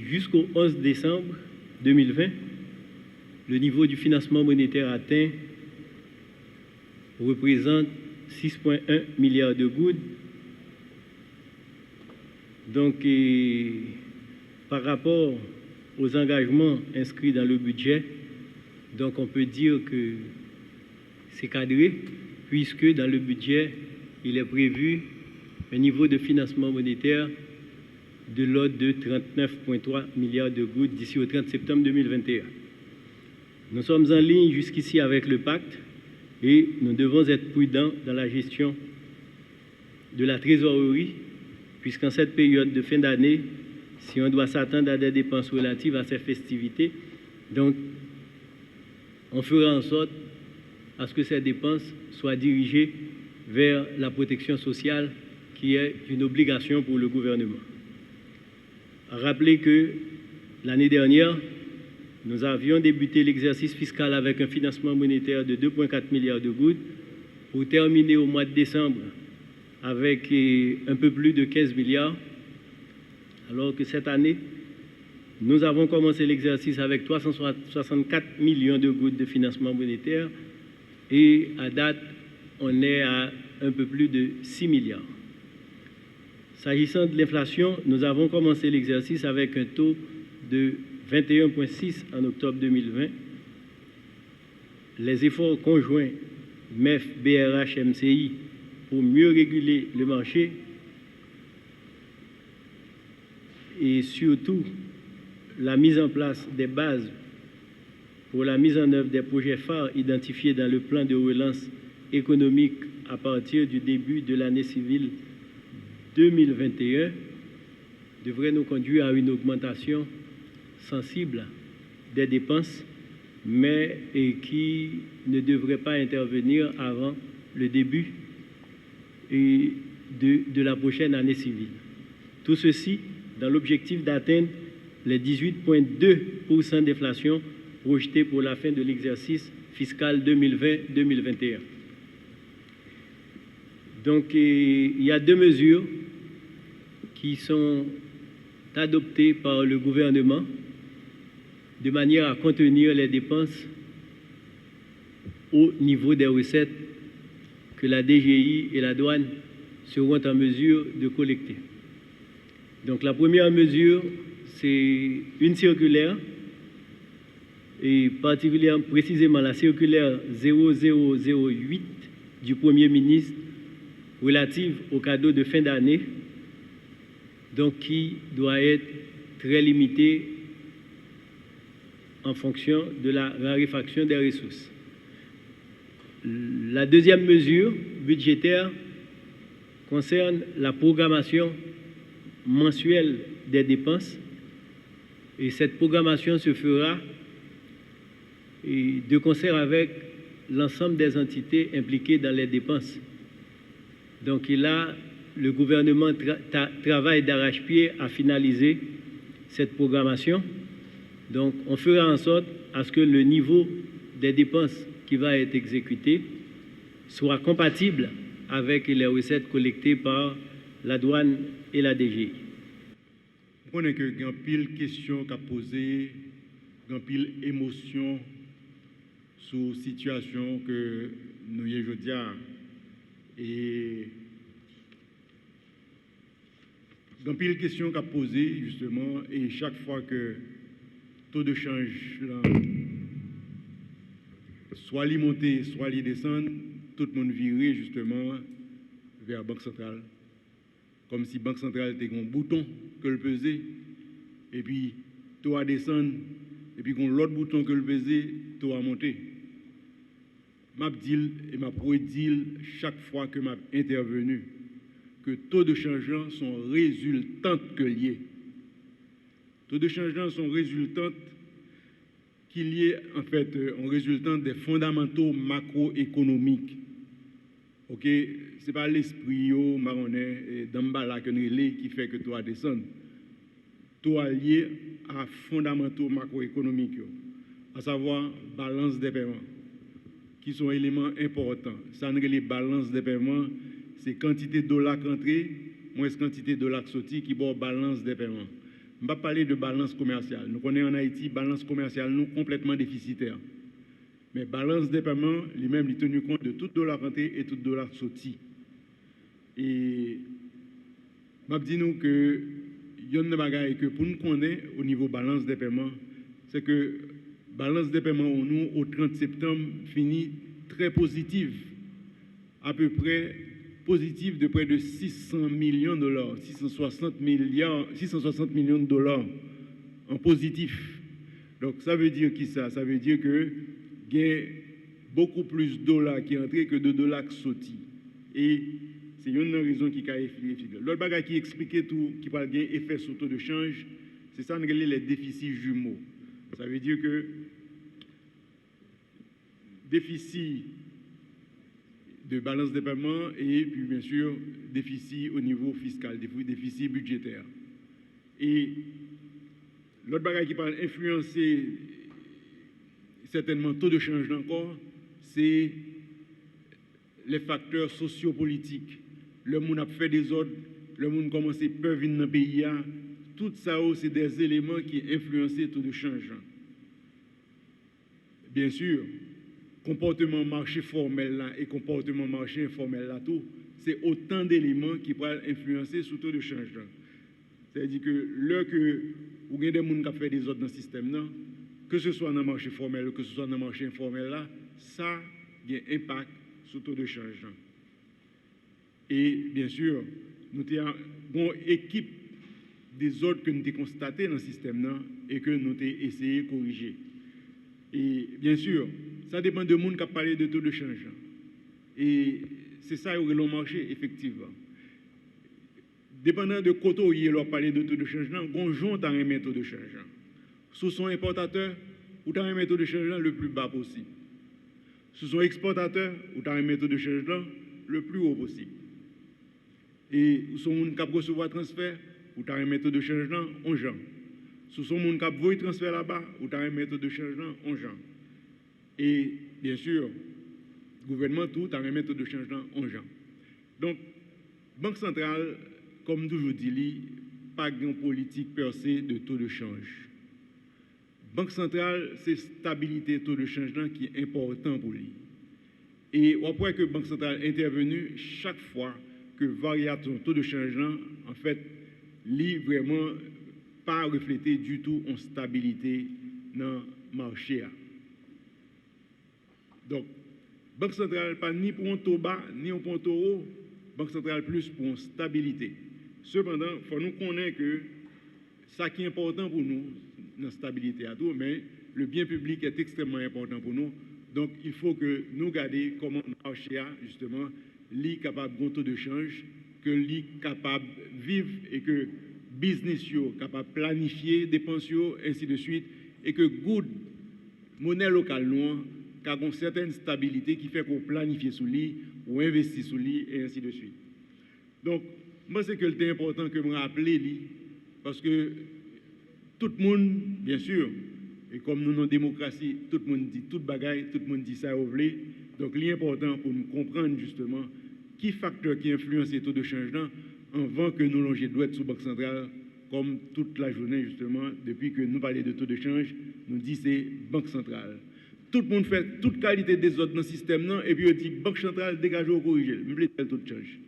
jusqu'au 11 décembre 2020, le niveau du financement monétaire atteint représente 6,1 milliards de gouttes. Donc, par rapport aux engagements inscrits dans le budget, donc on peut dire que c'est cadré, puisque dans le budget, il est prévu un niveau de financement monétaire de l'ordre de 39,3 milliards de gouttes d'ici au 30 septembre 2021. Nous sommes en ligne jusqu'ici avec le pacte et nous devons être prudents dans la gestion de la trésorerie, puisqu'en cette période de fin d'année, si on doit s'attendre à des dépenses relatives à ces festivités, donc on fera en sorte à ce que ces dépenses soient dirigées vers la protection sociale, qui est une obligation pour le gouvernement. Rappelez que l'année dernière, nous avions débuté l'exercice fiscal avec un financement monétaire de 2,4 milliards de gouttes pour terminer au mois de décembre avec un peu plus de 15 milliards, alors que cette année, nous avons commencé l'exercice avec 364 millions de gouttes de financement monétaire et à date, on est à un peu plus de 6 milliards. S'agissant de l'inflation, nous avons commencé l'exercice avec un taux de 21,6 en octobre 2020. Les efforts conjoints MEF, BRH, MCI pour mieux réguler le marché et surtout la mise en place des bases pour la mise en œuvre des projets phares identifiés dans le plan de relance économique à partir du début de l'année civile 2021 devrait nous conduire à une augmentation sensible des dépenses, mais qui ne devrait pas intervenir avant le début de la prochaine année civile. Tout ceci dans l'objectif d'atteindre les 18,2% d'inflation projetée pour la fin de l'exercice fiscal 2020-2021. Donc, il y a deux mesures qui sont adoptées par le gouvernement de manière à contenir les dépenses au niveau des recettes que la DGI et la douane seront en mesure de collecter. Donc la première mesure, c'est une circulaire, et particulièrement précisément la circulaire 0008 du Premier ministre relative aux cadeaux de fin d'année, donc qui doit être très limitée en fonction de la raréfaction des ressources. La deuxième mesure budgétaire concerne la programmation mensuelle des dépenses, et cette programmation se fera de concert avec l'ensemble des entités impliquées dans les dépenses. Donc là, le gouvernement travaille d'arrache-pied à finaliser cette programmation. Donc on fera en sorte à ce que le niveau des dépenses qui va être exécuté soit compatible avec les recettes collectées par la douane et la DGI. Je connais que il y a pile questions qu'a posées, il y a pile émotion sur la situation que nous y aujourd'hui. Et il y a pile questions qu'a posées justement, et chaque fois que taux de change soit il monte, soit il descend, tout le monde virait justement vers la Banque centrale. Comme si la Banque centrale était un bouton que le pesait, et puis taux à descendre, et puis qu'on l'autre bouton que le pesait, taux à monter. M'a dit et m'a prédit chaque fois que m'a intervenu que taux de changement sont résultantes que liés. Taux de changement sont résultantes qu'il y ait en fait en résultant des fondamentaux macroéconomiques. Ok, c'est pas l'esprit marronnet d'emballa que nous qui fait que toi descendre. Toi lié à fondamentaux macroéconomiques, à savoir balance des paiements, qui sont éléments importants. Ça nous les balances des paiements, c'est quantité de dollars entrés moins quantité de dollars sortis qui bon balance des paiements. Je ne vais pas parler de balance commerciale. Nous connaissons en Haïti, balance commerciale, nous complètement déficitaire. Mais balance des paiements, lui-même, il est tenu compte de tout dollar rentré et tout dollar sorti. Et je dis nous que il y a une bagaille que pour nous connaître au niveau balance des paiements, c'est que balance des paiements nous au 30 septembre finit très positive, à peu près positive de près de 600 millions de dollars, 660 millions de dollars en positif. Donc ça veut dire qui ça? Ça veut dire que il y a beaucoup plus de dollars qui entrent que de dollars qui sortent. Et c'est une raison qui a expliqué. L'autre bagage qui explique tout, qui parle bien effet sur le taux de change, c'est ça, les déficits jumeaux. Ça veut dire que déficit de balance des paiements et puis bien sûr déficit au niveau fiscal, déficit budgétaire. Et l'autre bagage qui parle influencer certainement taux de change encore, c'est les facteurs sociopolitiques. Le monde a fait des ordres, le monde commence à peur venir dans le pays. Tout ça, c'est des éléments qui influencent le taux de change. Bien sûr, comportement marché formel là et comportement marché informel là, tout, c'est autant d'éléments qui peuvent influencer sur le taux de change. C'est-à-dire que là que vous avez des gens qui font des ordres dans le système, là, que ce soit dans le marché formel ou que ce soit dans le marché informel, là, ça a un impact sur le taux de change. Et bien sûr, nous avons une équipe des ordres que nous avons constatés dans le système là, et que nous avons essayé de corriger. Et bien sûr, ça dépend de monde qui a parlé de taux de change. Et c'est ça qui est le marché, effectivement. Dépendant de côté où il a parlé de taux de change, gonjon a un taux de change. Sous son importateur, ou tu as un taux de change le plus bas possible. Sous son exportateur, ou tu as un taux de change le plus haut possible. Et sous son cap recevoir transfert, ou tu as un taux de change en gens. Sous son monde cap voyer transfert là-bas, ou tu as un taux de change en gens. Et bien sûr, le gouvernement tout a un taux de change en gens. Donc, Banque centrale, comme toujours dit, pas de politique percée de taux de change. Banque centrale, c'est stabilité taux de change qui est important pour lui. Et après que Banque centrale est intervenue, chaque fois que variation taux de change, en fait, lui vraiment pas refléter du tout en stabilité dans le marché. Donc, Banque centrale, pas ni pour un taux bas, ni pour un taux haut, Banque centrale plus pour une stabilité. Cependant, il faut nous connaître que ça qui est important pour nous, la stabilité à tout, mais le bien public est extrêmement important pour nous. Donc, il faut que nous gardions comment le marché a, justement, est capable de taux de change, que est capable de vivre et que business est capable de planifier dépenses, ainsi de suite, et que good monnaie locale nous a une certaine stabilité qui fait qu'on planifie sous lui ou investit sous lui, et ainsi de suite. Donc, moi, c'est que c'est important que je me rappelle, parce que tout le monde, bien sûr, et comme nous, dans la démocratie, tout le monde dit toute bagaille, tout le monde dit ça au blé. Donc, l'important pour nous comprendre justement qui facteur qui influence les taux de change avant que nous longions doit être sous Banque centrale, comme toute la journée justement, depuis que nous parlons de taux de change, nous dit c'est Banque centrale. Tout le monde fait toute qualité des autres dans le système, et puis on dit Banque centrale dégage ou corriger, même le taux de change.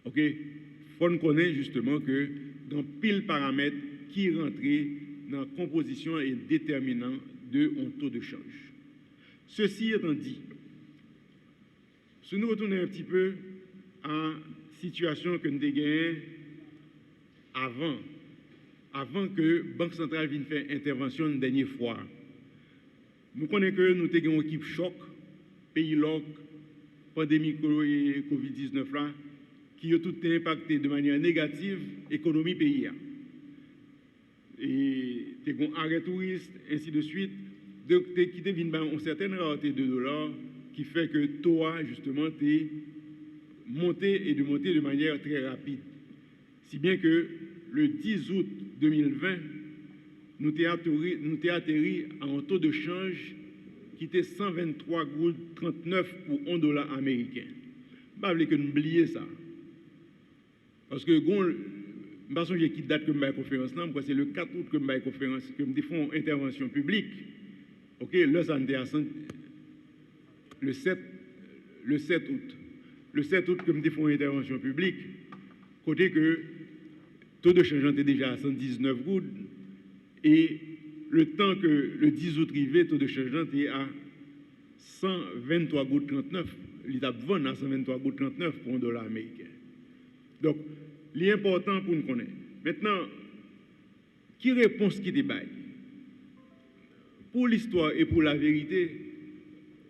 OK? Il faut nous connaître justement que dans pile paramètres qui rentrent dans la composition et déterminant de un taux de change. Ceci étant dit, si nous retournons un petit peu à la situation que nous avons gagnée avant que la Banque centrale vienne faire intervention la dernière fois, nous connaissons que nous avons une équipe choc, pays loc, pandémie Covid-19 là, qui a tout impacté de manière négative l'économie pays. Et tu as un arrêt touriste, ainsi de suite, donc qui te vient une certaine rareté de dollars qui fait que toi, justement, tu es monté et de monter de manière très rapide. Si bien que le 10 août 2020, nous avons atterri à un taux de change qui était 123,39 pour $1 américain. Je ne veux pas que nous oublions ça. Parce que je ne sais pas qui date que je conférence là, c'est le 4 août que je conférence, que je fais une intervention publique. OK, là, ça le 7 août. Le 7 août, que je fais une intervention publique, côté que taux de change était déjà à 119 gouttes, et le temps que le 10 août arrivé, taux de change était à 123 gouttes 39. L'État vend à 123 gouttes 39 pour $1 américain. Donc, l'important pour nous connaître. Maintenant, qui réponse qui débaille? Pour l'histoire et pour la vérité,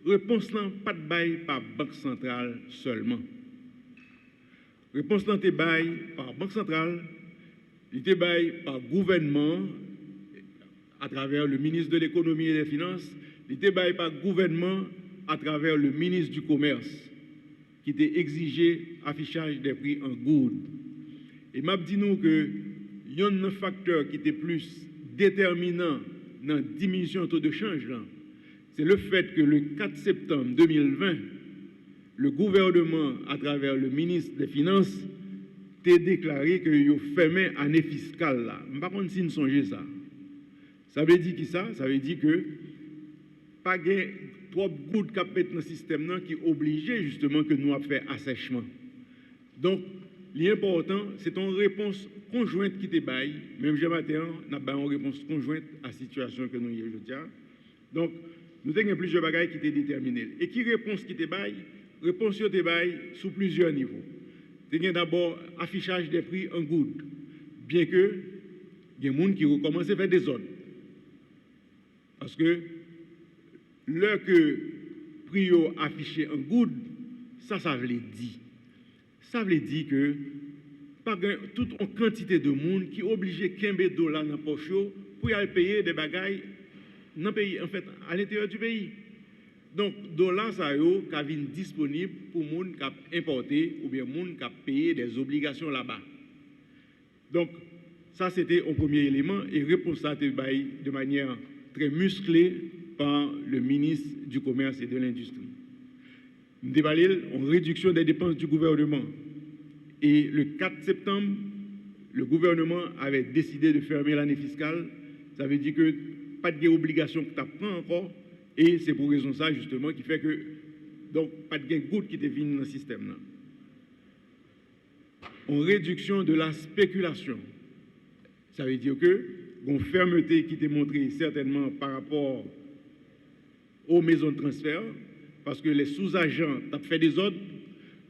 réponse là, pas de bail par Banque centrale seulement. Réponse là, te bail par Banque centrale, il te bail par gouvernement, à travers le ministre de l'économie et des finances, il te bail par gouvernement, à travers le ministre du commerce, qui t'a exigé affichage des prix en gourde. Et m'a dit nous que il y a un facteur qui était plus déterminant dans la diminution du taux de change, c'est le fait que le 4 septembre 2020, le gouvernement, à travers le ministre des Finances, a déclaré qu'il fermait l'année fiscale. Là. Je ne sais pas si vous songez ça. Ça veut dire qui ça? Ça veut dire que pas de trop gouttes qui dans le système qui obligeait justement que nous avons fait assèchement. Donc, l'important, c'est une réponse conjointe qui te baille. Même je matin, nous avons une réponse conjointe à la situation que nous avons aujourd'hui. Donc, nous avons plusieurs bagages qui étaient déterminés. Et qui réponse qui te baille? Réponse qui te baille sous plusieurs niveaux. Nous avons d'abord affichage des prix en gouttes. Bien que, il y a des gens qui recommencent à faire des ordres. Parce que, l'heure que prix affiché en gouttes, ça veut dire. Ça veut dire que pas toute une quantité de monde qui est obligé de $15 dans la poche pour aller payer des bagailles dans le pays, en fait, à l'intérieur du pays. Donc, dollars ça qui viennent disponibles pour les gens qui ont importé ou bien les gens qui ont payé des obligations là-bas. Donc, ça c'était un premier élément et réponse à de manière très musclée par le ministre du Commerce et de l'Industrie. Nous déballons en réduction des dépenses du gouvernement. Et le 4 septembre, le gouvernement avait décidé de fermer l'année fiscale. Ça veut dire que pas de obligation que tu apprends encore. Et c'est pour raison ça, justement, qui fait que, donc, pas de goutte qui te viennent dans le système. Là. En réduction de la spéculation. Ça veut dire que, une fermeté qui t'est montrée certainement par rapport aux maisons de transfert, parce que les sous-agents ont fait des ordres,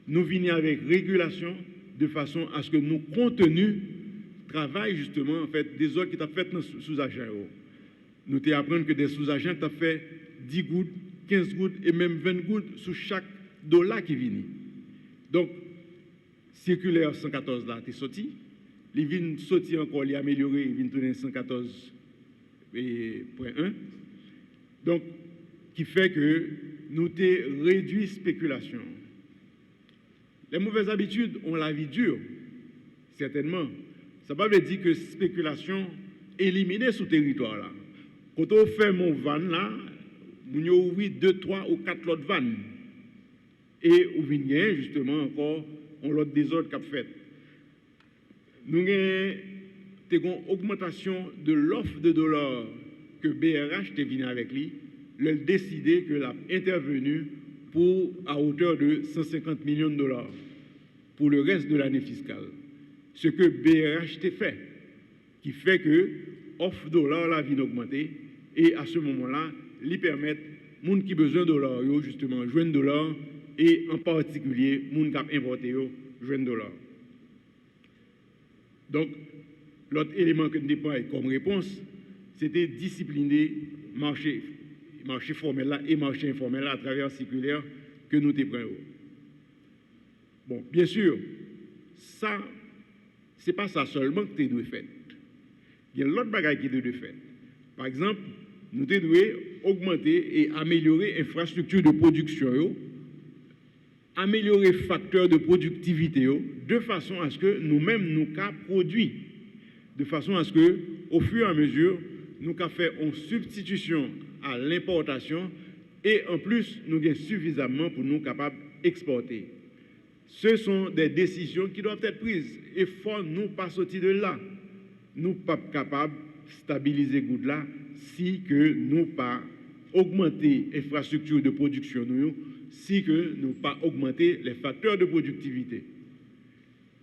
nous venons avec régulation de façon à ce que nos contenus travaillent justement, en fait, des ordres qui ont fait dans sous-agents. Nous t'apprenons que des sous-agents ont fait 10 gouttes, 15 gouttes et même 20 gouttes sur chaque dollar qui vient. Donc, circulaire 114 là, t'es sorti. Il vient sortir encore, il est amélioré, il vient tourner 114.1. Donc, qui fait que nous avons réduit la spéculation. Les mauvaises habitudes ont la vie dure, certainement. Ça ne veut pas dire que la spéculation est éliminée sur le territoire. Là. Quand on fait mon van là, on a ouvert 2, 3 ou 4 autres vannes. Et on vient justement encore, on l'autre désordre qu'a fait. Nous avons une augmentation de l'offre de dollars que BRH est venu avec lui. Le décidé que l'a intervenu pour à hauteur de 150 millions de dollars pour le reste de l'année fiscale. Ce que BRH a fait, qui fait que l'offre de dollars la vient augmenter et à ce moment-là, lui permettre aux gens qui ont besoin de dollars, justement, joindre dollars et en particulier, les gens qui ont importé, joindre dollars. Donc, l'autre élément que nous avons comme réponse, c'était discipliner marché formel là et marché informel là à travers la circulaire que nous avons. Bon, bien sûr, ça, ce n'est pas ça seulement que tu dois faire. Il y a l'autre bagage qui doit faire. Par exemple, nous devons augmenter et améliorer l'infrastructure de production, améliorer les facteurs de productivité de façon à ce que nous-mêmes nous produisons, de façon à ce que, au fur et à mesure, nous avons fait une substitution à l'importation et en plus, nous avons suffisamment pour nous capables d'exporter. Ce sont des décisions qui doivent être prises. Et il faut nous pas sortir de là. Nous pas capables de stabiliser goutte là si que nous pas augmenter l'infrastructure de production, si que nous pas augmenter les facteurs de productivité.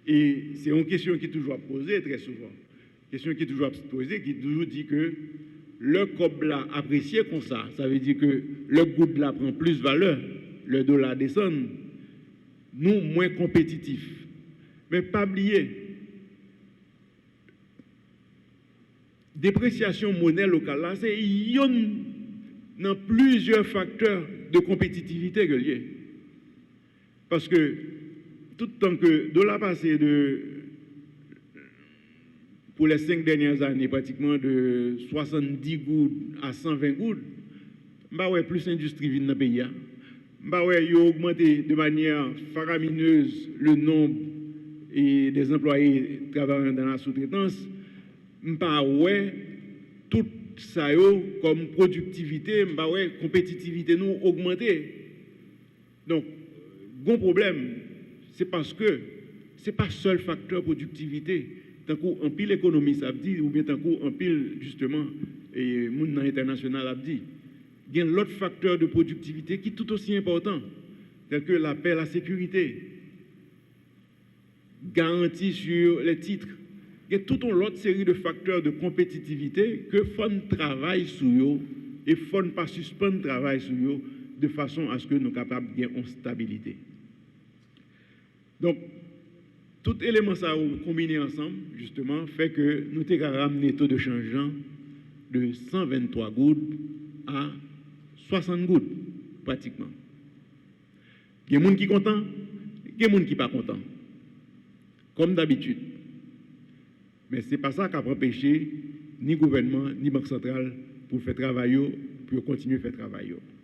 Et c'est une question qui est toujours posée très souvent. Question qui est toujours posée, qui toujours dit que le cob là apprécié comme ça veut dire que le goutte là prend plus valeur, le dollar descend, nous moins compétitifs. Mais pas oublier, dépréciation monnaie locale là, c'est dans plusieurs facteurs de compétitivité que lié. Parce que tout le temps que le dollar passé pour les 5 dernières années, pratiquement de 70 gouttes à 120 gouttes, plus d'industrie vient dans le pays. Il a augmenté de manière faramineuse le nombre des employés travaillant dans la sous-traitance. Tout ça comme productivité, compétitivité nous augmenter. Donc, bon problème, c'est parce que ce n'est pas seul facteur productivité. Tant qu'un pile économie, ça dit, ou bien tant qu'un pile, justement, et monde international a dit. Il y a l'autre facteur de productivité qui est tout aussi important, tel que la paix, la sécurité, garantie sur les titres. Il y a toute une autre série de facteurs de compétitivité que faut travailler sur eux et faut ne pas suspendre le travail sur eux de façon à ce que nous soyons capables de gagner en stabilité. Donc, tout élément ça combiné ensemble, justement, fait que nous avons ramené le taux de changeant de 123 gouttes à 60 gouttes, pratiquement. Il y a des gens qui sont contents, il y a des gens qui ne sont pas contents. Comme d'habitude. Mais ce n'est pas ça qui a empêché ni gouvernement, ni banque centrale pour faire travail, pour continuer à faire travail.